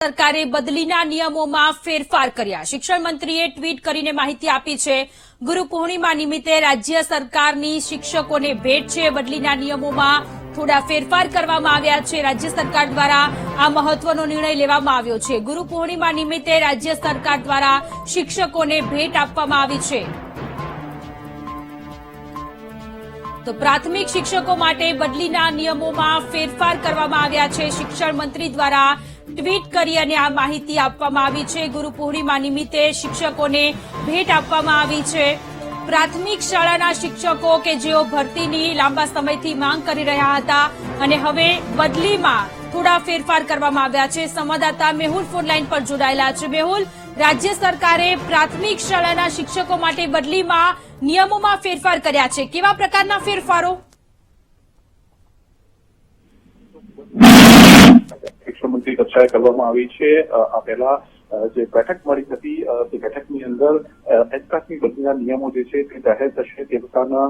સરકારે બદલીના નિયમોમાં ફેરફાર કર્યા। શિક્ષણ મંત્રીએ ટ્વીટ કરીને માહિતી આપી છે। ગુરુ પૂર્ણિમા નિમિત્તે રાજ્ય સરકારની શિક્ષકોને ભેટ છે। બદલીના નિયમોમાં થોડા ફેરફાર કરવામાં આવ્યા છે। રાજ્ય સરકાર દ્વારા આ મહત્વનો નિર્ણય લેવામાં આવ્યો છે। ગુરુ પૂર્ણિમા નિમિત્તે રાજ્ય સરકાર દ્વારા શિક્ષકોને ભેટ આપવામાં આવી છે। તો પ્રાથમિક શિક્ષકો માટે બદલીના નિયમોમાં ફેરફાર કરવામાં આવ્યા છે। શિક્ષણ મંત્રી દ્વારા ટ્વીટ કરી અને આ માહિતી આપવામાં આવી છે। ગુરુ પૂર્ણિમા નિમિત્તે શિક્ષકોને ભેટ આપવામાં આવી છે। પ્રાથમિક શાળાના શિક્ષકો કે જેઓ ભરતીની લાંબા સમયથી માંગ કરી રહ્યા હતા અને હવે બદલીમાં થોડા ફેરફાર કરવામાં આવ્યા છે। સંવાદદાતા મેહુલ ફોનલાઈન પર જોડાયેલા છે। મેહુલ, રાજ્ય સરકારે પ્રાથમિક શાળાના શિક્ષકો માટે બદલીમાં નિયમોમાં ફેરફાર કર્યા છે। કેવા પ્રકારના ફેરફારો? શિક્ષણ મંત્રી કક્ષાએ કરવામાં આવી છે। આ પહેલા જે બેઠક મળી હતી તે બેઠકની અંદર એચકાસની બદલીના નિયમો જે છે તે જાહેર થશે તે પ્રકારના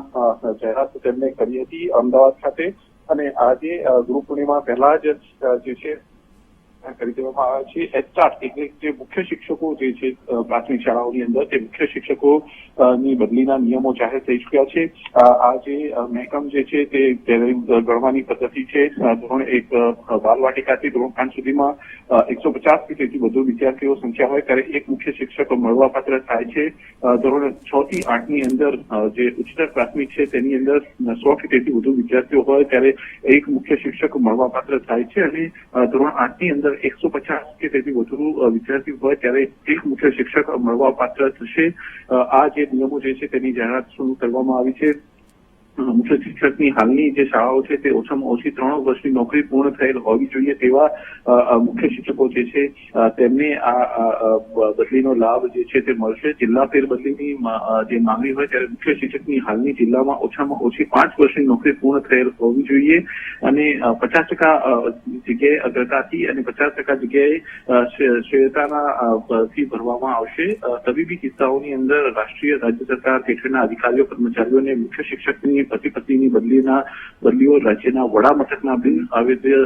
જાહેરાત તેમણે કરી હતી અમદાવાદ ખાતે। અને આજે ગુરુ પૂર્ણિમા પહેલા જ જે છે કરી દેવામાં આવ્યા છે। એચઆર એટલે જે મુખ્ય શિક્ષકો જે છે પ્રાથમિક શાળાઓની અંદર તે મુખ્ય શિક્ષકો ની બદલીના નિયમો જાહેર થઈ ચુક્યા છે। આ જે મહેકમ જે છે તે ગણવાની પદ્ધતિ છે। ધોરણ 1 બાલવાટિકાથી ધોરણ 5 સુધીમાં 150 થી વધુ વિદ્યાર્થીઓ સંખ્યા હોય ત્યારે એક મુખ્ય શિક્ષક મળવાપાત્ર થાય છે। ધોરણ 6 થી 8 ની અંદર જે ઉચ્ચતર પ્રાથમિક છે તેની અંદર 100 થી વધુ વિદ્યાર્થીઓ હોય ત્યારે એક મુખ્ય શિક્ષક મળવાપાત્ર થાય છે। અને ધોરણ 8 ની અંદર 150 કે તેથી વધુ વિદ્યાર્થીઓ હોય ત્યારે એક મુખ્ય શિક્ષક મળવાપાત્ર થશે। આ જે નિયમો જે છે તેની જાહેરાત શરૂ કરવામાં આવી છે। મુખ્ય શિક્ષકની હાલની જે શાળાઓ છે તે ઓછામાં ઓછી 3 વર્ષની નોકરી પૂર્ણ થયેલ હોવી જોઈએ તેવા મુખ્ય શિક્ષકો જે છે તેમને આ બદલીનો લાભ જે છે તે મળશે। જિલ્લા ફેરબદલીની જે માંગણી હોય ત્યારે મુખ્ય શિક્ષકની હાલની જિલ્લામાં ઓછામાં ઓછી 5 વર્ષની નોકરી પૂર્ણ થયેલ હોવી જોઈએ અને 50% જગ્યાએ અગ્રતાથી અને 50% જગ્યાએ શ્રેયતાના થી ભરવામાં આવશે। તબીબી કિસ્સાઓની અંદર રાષ્ટ્રીય રાજ્ય સરકાર હેઠળના અધિકારીઓ કર્મચારીઓને મુખ્ય શિક્ષકની પતિ પત્નીની બદલીઓ રાજ્યના વડા મથકના બિન આવેદ્ય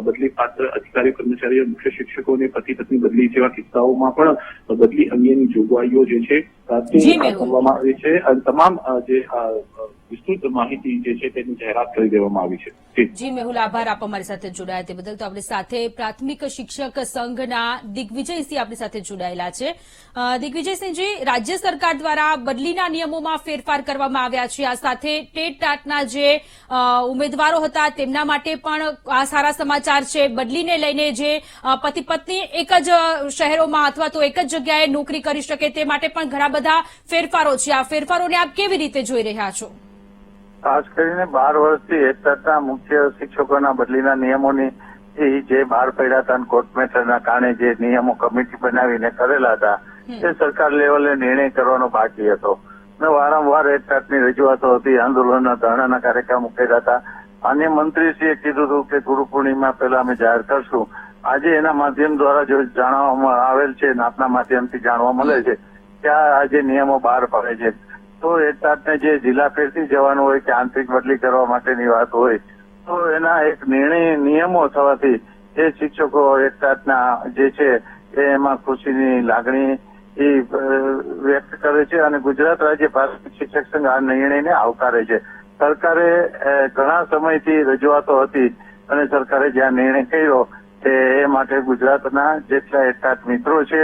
બદલી પાત્ર અધિકારીઓ કર્મચારીઓ મુખ્ય શિક્ષકોને પતિ પત્ની બદલી જેવા કિસ્સાઓમાં પણ બદલી અંગેની જોગવાઈઓ જે છે તે કરવામાં આવી છે અને તમામ જે વિસ્તૃત માહિતી જે છે તેની જાહેરાત કરી દેવામાં આવી છે। જી મેહુલ, આભાર આપ અમારી સાથે જોડાયા તે બદલ। તો આપણી સાથે પ્રાથમિક શિક્ષક સંઘના દિગ્વિજયસિંહ આપણી સાથે જોડાયેલા છે। દિગ્વિજયસિંહજી, રાજ્ય સરકાર દ્વારા બદલીના નિયમોમાં ફેરફાર કરવામાં આવ્યા છે। આ સાથે ટેટ ટાટના જે ઉમેદવારો હતા તેમના માટે પણ આ સારા સમાચાર છે। બદલીને લઈને જે પતિ પત્ની એક જ શહેરોમાં અથવા તો એક જ જગ્યાએ નોકરી કરી શકે તે માટે પણ ઘણા બધા ફેરફારો છે। આ ફેરફારોને આપ કેવી રીતે જોઈ રહ્યા છો? ખાસ કરીને 12 વર્ષથી એચઆરના મુખ્ય શિક્ષકોના બદલીના નિયમોની જે બહાર પડ્યા હતા કોર્ટ મેટરના કારણે જે નિયમો કમિટી બનાવીને કરેલા હતા તે સરકાર લેવલે નિર્ણય કરવાનો બાકી હતો અને વારંવાર એચઆરની રજૂઆતો હતી, આંદોલનના ધરણાના કાર્યક્રમો કર્યા હતા। અને મંત્રીશ્રીએ કીધું હતું કે ગુરુ પૂર્ણિમા પહેલા અમે જાહેર કરશું। આજે એના માધ્યમ દ્વારા જો જાણવામાં આવેલ છે અને આપના માધ્યમથી જાણવા મળે છે કે આજે નિયમો બહાર પડે છે તો એચઆરને જે જિલ્લા ફેરથી જવાનું હોય કે આંતરિક બદલી કરવા માટેની વાત હોય તો એના એક નિયમો થવાથી એ શિક્ષકો એચઆરના જે છે એમાં ખુશીની લાગણી વ્યક્ત કરે છે અને ગુજરાત રાજ્ય પ્રાથમિક શિક્ષક સંઘ આ નિર્ણયને આવકારે છે। સરકારે ઘણા સમયથી રજૂઆતો હતી અને સરકારે જ્યાં નિર્ણય કર્યો એ માટે ગુજરાતના જેટલા એચઆર મિત્રો છે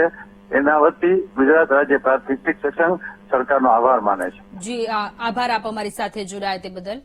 એના વતી ગુજરાત રાજ્ય પ્રાથમિક શિક્ષક સંઘ સરકારનો આભાર માને છે। જી આભાર આપ અમારી સાથે જોડાયા તે બદલ।